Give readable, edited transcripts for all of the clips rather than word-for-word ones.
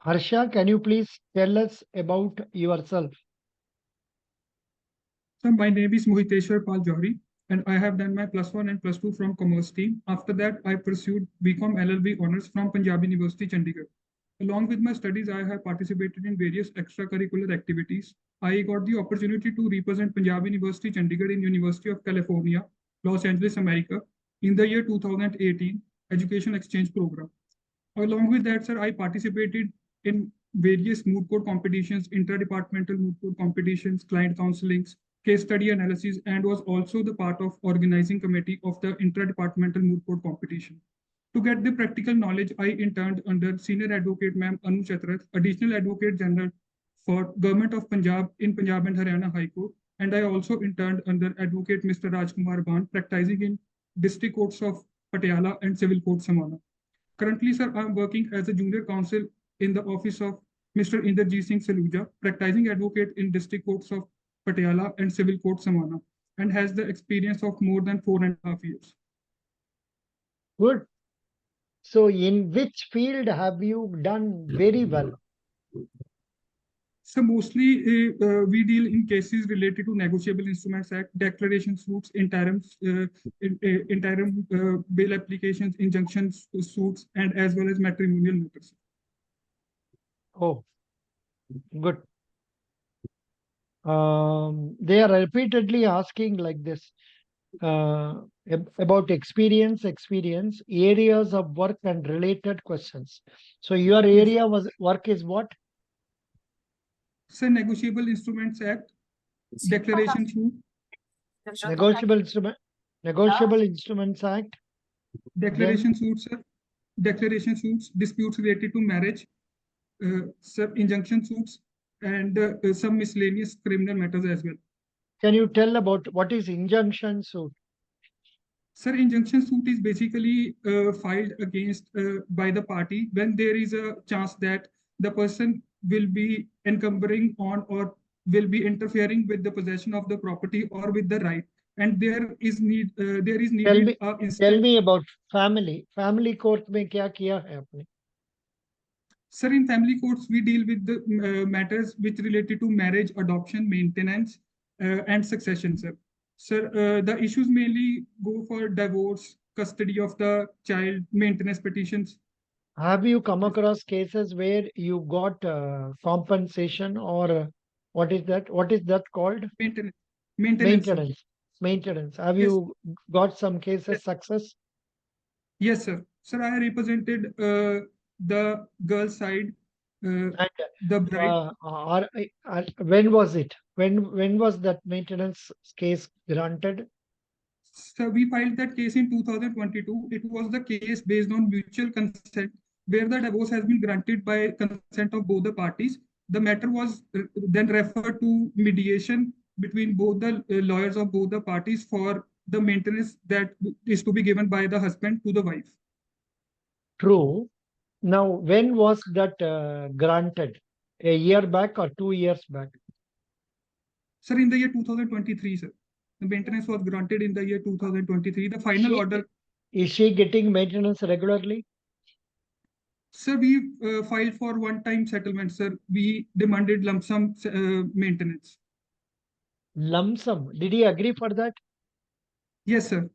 Harsha, can you please tell us about yourself? So my name is Mohiteshwar Pal Johri, and I have done my +1 and +2 from Commerce team. After that, I pursued BCom LLB honors from Punjab University, Chandigarh. Along with my studies, I have participated in various extracurricular activities. I got the opportunity to represent Punjab University, Chandigarh in University of California, Los Angeles, America, in the year 2018 Education Exchange Program. Along with that, sir, I participated in various moot court competitions, interdepartmental moot court competitions, client counselings, case study analysis, and was also the part of organizing committee of the interdepartmental moot court competition. To get the practical knowledge, I interned under Senior Advocate Ma'am Anu Chatrath, Additional Advocate General for Government of Punjab in Punjab and Haryana High Court, and I also interned under Advocate Mr. Rajkumar Ban, practicing in District Courts of Patiala and Civil Court Samana. Currently, sir, I'm working as a junior counsel in the office of Mr. Inderjeet Singh Saluja, practicing advocate in district courts of Patiala and civil court Samana, and has the experience of more than 4.5 years. Good. So in which field have you done very well? So mostly we deal in cases related to Negotiable Instruments Act, declaration suits, interim bail applications, injunction suits, and as well as matrimonial matters. Oh, good. They are repeatedly asking like this about experience, areas of work and related questions. So your area was work is what? So Negotiable Instruments Act, declaration suit, Negotiable Instruments Act. declaration suits, sir. Declaration suits, disputes related to marriage, some injunction suits, and some miscellaneous criminal matters as well. Can you tell about what is injunction suit? Sir, injunction suit is basically filed against by the party when there is a chance that the person will be encumbering on or will be interfering with the possession of the property or with the right, and there is needed Tell me about family court में क्या किया है आपने? Sir, in family courts, we deal with the matters which related to marriage, adoption, maintenance, and succession, sir. Sir, the issues mainly go for divorce, custody of the child, maintenance petitions. Have you come across cases where you got compensation or what is that? What is that called? Maintenance. Maintenance. Have Yes. you got some cases success? Yes, sir. Sir, I represented the girl side, And the bride. when was it? When was that maintenance case granted? So we filed that case in 2022. It was the case based on mutual consent, where the divorce has been granted by consent of both the parties. The matter was then referred to mediation between both the lawyers of both the parties for the maintenance that is to be given by the husband to the wife. True. Now, when was that granted? A year back or 2 years back? Sir, in the year 2023, sir. The maintenance was granted in the year 2023. The final order. Is she getting maintenance regularly? Sir, we filed for one-time settlement, sir. We demanded lump sum maintenance. Lump sum. Did he agree for that? Yes, sir.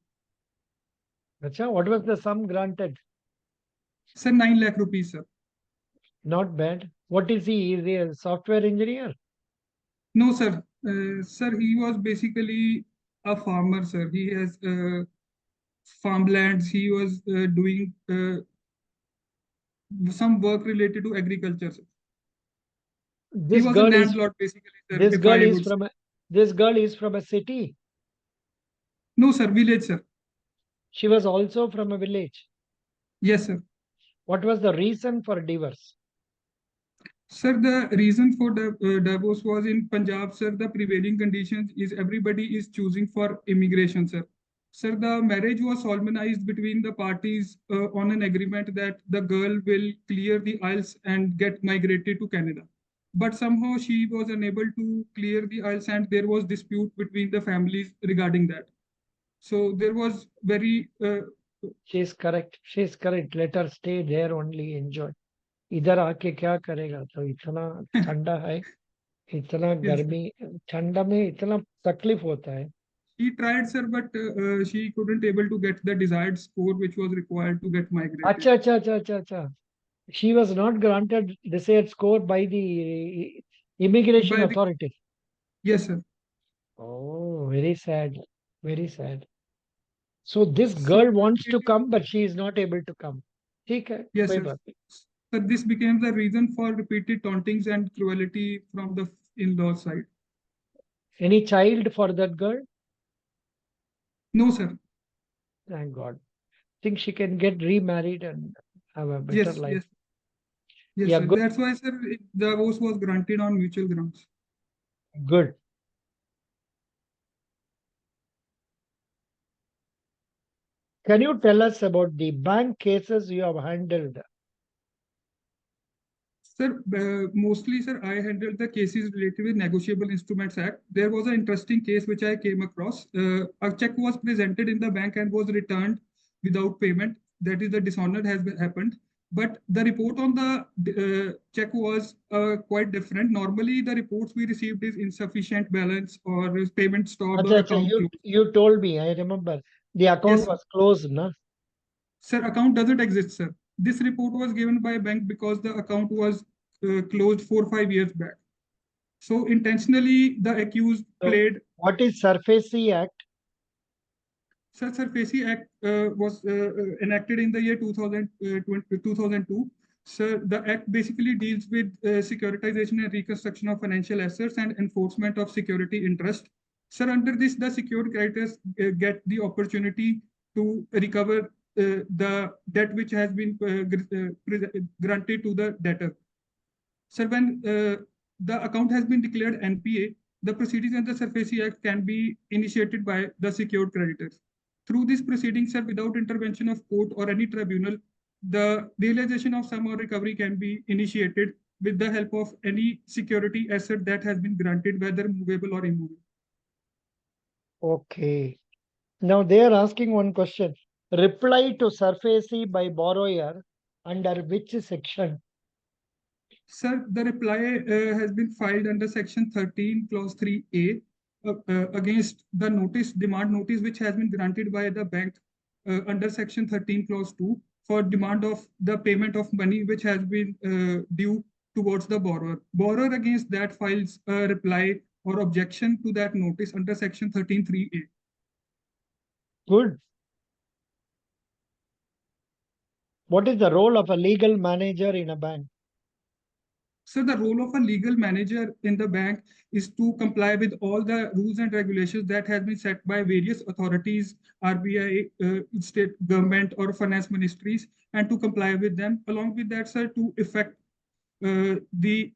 Achha, what was the sum granted? Sir, 9 lakh rupees, sir. Not bad. What is he? Is he a software engineer? No, sir. Sir, he was basically a farmer, sir. He has farmlands. He was doing some work related to agriculture, sir. He was a landlord, basically, sir. This girl is from a city. No, sir. Village, sir. She was also from a village. Yes, sir. What was the reason for divorce? Sir, the reason for the divorce was in Punjab, sir. The prevailing conditions is everybody is choosing for immigration, sir. Sir, the marriage was solemnized between the parties on an agreement that the girl will clear the IELTS and get migrated to Canada. But somehow she was unable to clear the IELTS and there was dispute between the families regarding that. So there was very... She's correct. She's correct. Let her stay there only, enjoy. इधर आके क्या करेगा, तो इतना ठंडा है, इतना Yes, sir. गर्मी, ठंडा में इतना तकलीफ होता है. She tried, sir, but she couldn't able to get the desired score which was required to get migrated. अच्छा अच्छा अच्छा अच्छा अच्छा. She was not granted desired score by the immigration By the authority. Yes, sir. Oh, very sad, very sad. So this So girl wants it to is come, but she is not able to come. ठीक है, Yes, कोई sir. बात नहीं. So this became the reason for repeated tauntings and cruelty from the in-law side. Any child for that girl? No, sir. Thank God. Think she can get remarried and have a better Yes, life. yes, yes, Yeah, sir. good, That's why, sir, the divorce was granted on mutual grounds. good. Can you tell us about the bank cases you have handled? Sir, mostly, sir, I handled the cases related with Negotiable Instruments Act. There was an interesting case which I came across. A check was presented in the bank and was returned without payment. That is, the dishonor has happened. But the report on the check was quite different. Normally, the reports we received is insufficient balance or payment stopped Acha, or acha, account closed. you told me, I remember. The account Yes, was closed, na? sir, account doesn't exist, sir. This report was given by bank because the account was closed 4 or 5 years back. So intentionally, the accused So, played. what is SURFACE Act? Sir, SURFACE Act was enacted in the year 2002. Sir, the act basically deals with securitization and reconstruction of financial assets and enforcement of security interest. Sir, under this, the secured creditors get the opportunity to recover the debt which has been granted to the debtor. Sir, when the account has been declared NPA, the proceedings under the SURFACE Act can be initiated by the secured creditors. Through these proceedings, sir, without intervention of court or any tribunal, the realization of sum or recovery can be initiated with the help of any security asset that has been granted, whether movable or immovable. Okay. Now they are asking one question. Reply to SURFACE by borrower under which section? Sir, the reply has been filed under Section 13, Clause 3A against the demand notice, which has been granted by the bank under Section 13, Clause 2 for demand of the payment of money which has been due towards the borrower. Borrower against that files a reply or objection to that notice under Section 13(3)(a). Good. What is the role of a legal manager in a bank? So the role of a legal manager in the bank is to comply with all the rules and regulations that has been set by various authorities, RBI, state government or finance ministries, and to comply with them. Along with that, sir, to effect the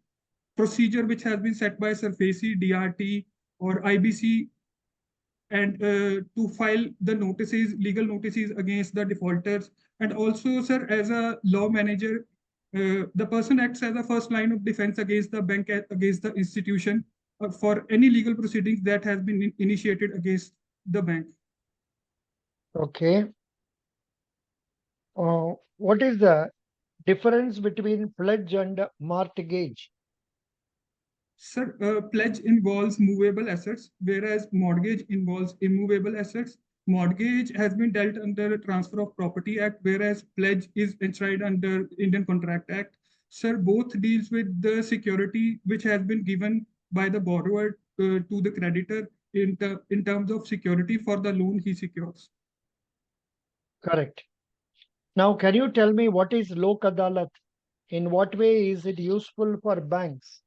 procedure which has been set by SURFACE, DRT, or IBC, and to file the notices, legal notices against the defaulters. And also, sir, as a law manager, the person acts as a first line of defense against the bank, against the institution, for any legal proceedings that has been initiated against the bank. Okay. What is the difference between pledge and mortgage? Sir, pledge involves movable assets, whereas mortgage involves immovable assets. Mortgage has been dealt under Transfer of Property Act, whereas pledge is enshrined under Indian Contract Act. Sir, both deals with the security which has been given by the borrower to the creditor in terms of security for the loan he secures. Correct. Now, can you tell me what is Lok Adalat? In what way is it useful for banks?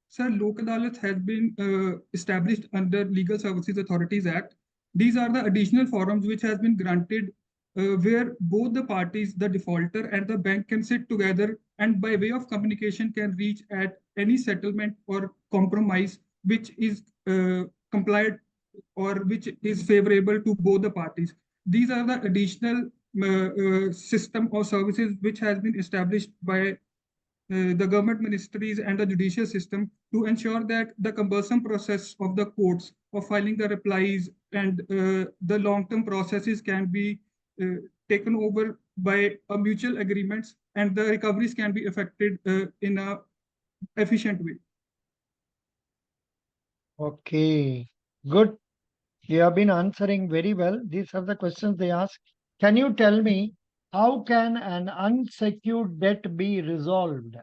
Sir, Lok Adalat has been established under Legal Services Authorities Act. These are the additional forums which has been granted where both the parties, the defaulter and the bank, can sit together and by way of communication can reach at any settlement or compromise which is complied or which is favorable to both the parties. These are the additional system or services which has been established by the government ministries and the judicial system to ensure that the cumbersome process of the courts of filing the replies and the long-term processes can be taken over by a mutual agreements, and the recoveries can be affected in a efficient way. Okay, good. You have been answering very well. These are the questions they ask. Can you tell me how can an unsecured debt be resolved?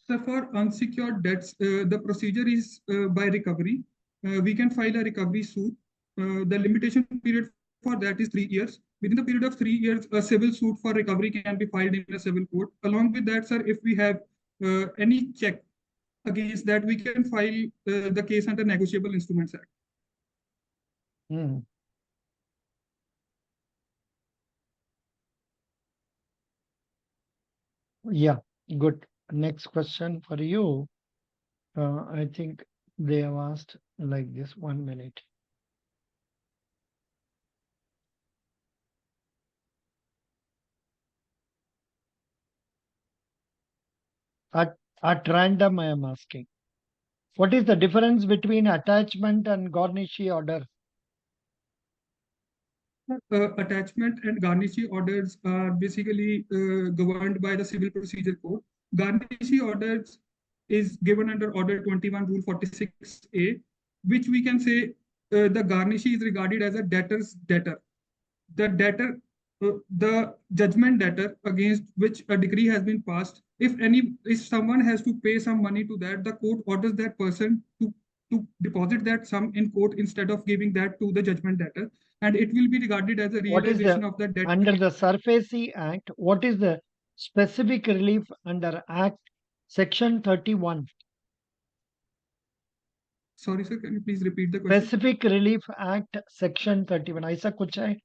So for unsecured debts, the procedure is by recovery. We can file a recovery suit. The limitation period for that is 3 years. Within the period of 3 years, a civil suit for recovery can be filed in a civil court. Along with that, sir, if we have any check against that, we can file the case under Negotiable Instruments Act. Hmm. Yeah, good. Next question for you. I think they have asked like this. 1 minute. At random, I am asking. What is the difference between attachment and garnishee order? Attachment and garnishee orders are basically governed by the Civil Procedure Code. Garnishee orders is given under Order 21 Rule 46A, which we can say the garnishee is regarded as a debtor's debtor. The debtor, the judgment debtor against which a decree has been passed, if someone has to pay some money to that, the court orders that person to deposit that sum in court instead of giving that to the judgment debtor, and it will be regarded as a What is realization the of the debt. under the SURFACE Act? What is the specific relief under Act Section 31? Sorry, sir, can you please repeat the question? Specific Relief Act Section 31. ऐसा कुछ है?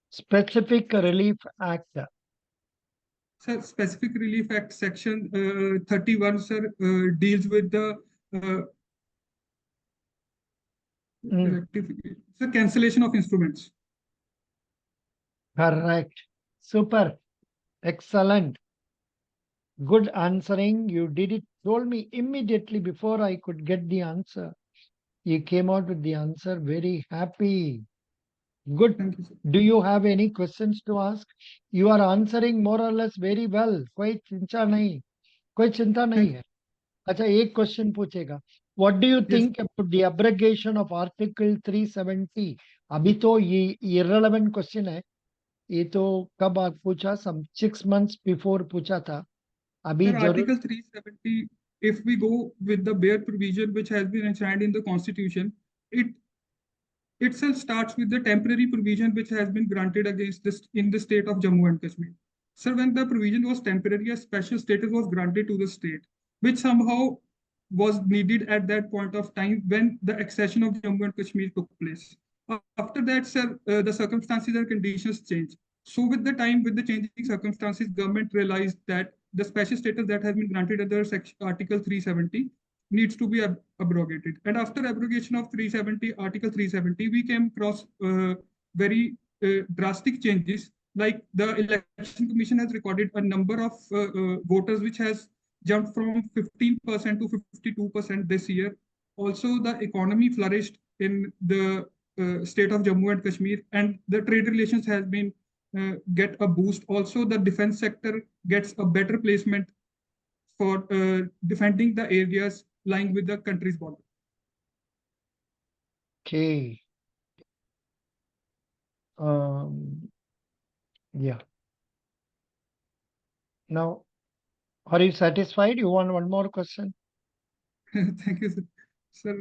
Specific Relief Act. Sir, Specific Relief Act Section 31, sir, deals with the sir, cancellation of instruments. Correct. Super. Excellent. Good answering. You did it. Told me immediately before I could get the answer. You came out with the answer. Very happy. Good. Thank you, sir. Do you have any questions to ask? You are answering more or less very well. कोई चिंता नहीं. कोई चिंता नहीं है. अच्छा एक question पूछेगा. What do you Yes. think about the abrogation of Article 370? अभी तो ये irrelevant question है. ये तो कब आप पूछा? Some 6 months before पूछा था. अभी Sir, जरूर. Article 370, if we go with the bare provision which has been enshrined in the Constitution, it itself starts with the temporary provision which has been granted against this in the state of Jammu and Kashmir. Sir, when the provision was temporary, a special status was granted to the state, which somehow was needed at that point of time when the accession of Jammu and Kashmir took place. After that, sir, the circumstances and conditions changed. So, with the time, with the changing circumstances, government realized that the special status that has been granted under Article 370 needs to be abrogated. And after abrogation of 370, Article 370, we came across very drastic changes. Like the Election Commission has recorded a number of voters which has jumped from 15% to 52% this year. Also, the economy flourished in the state of Jammu and Kashmir, and the trade relations has been get a boost. Also, the defense sector gets a better placement for defending the areas lying with the country's border. Okay. Yeah. Now, are you satisfied? You want one more question? Thank you, sir. Sir,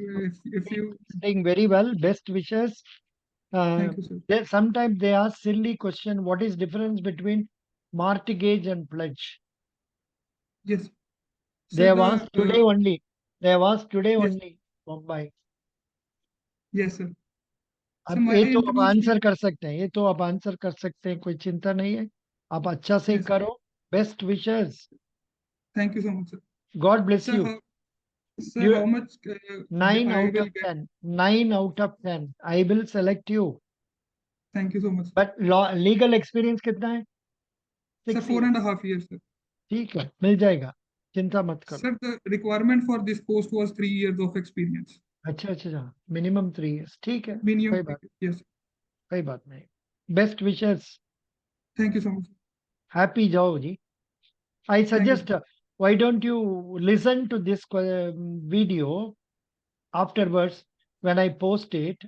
if you doing very well. Best wishes. thank you, sir. Sometimes they ask silly question. What is difference between mortgage and pledge? Yes. They Sir, have asked today only. They have asked today yes, only. Mumbai. yes, sir. So अब my ये तो आप information. Answer कर सकते हैं. ये तो आप आंसर कर सकते हैं. कोई चिंता नहीं है. आप अच्छा से Yes, sir. करो. Best wishes. Thank you so much, sir. God bless Sir, you. sir, how much 9 I out will of get? 10. 9 out of 10. I will select you. Thank you so much. But legal experience कितना है? Sir, 6 years. 4.5 years, sir. ठीक है, मिल जाएगा. चिंता मत करो. Sir, the requirement for this post was 3 years of experience. अच्छा अच्छा. Minimum 3 years. ठीक है. Minimum कोई 3 बात years. Yes. कोई बात नहीं. Best wishes. Thank you so much. Happy jao ji. I Thank you. suggest, why don't you listen to this video afterwards when I post it?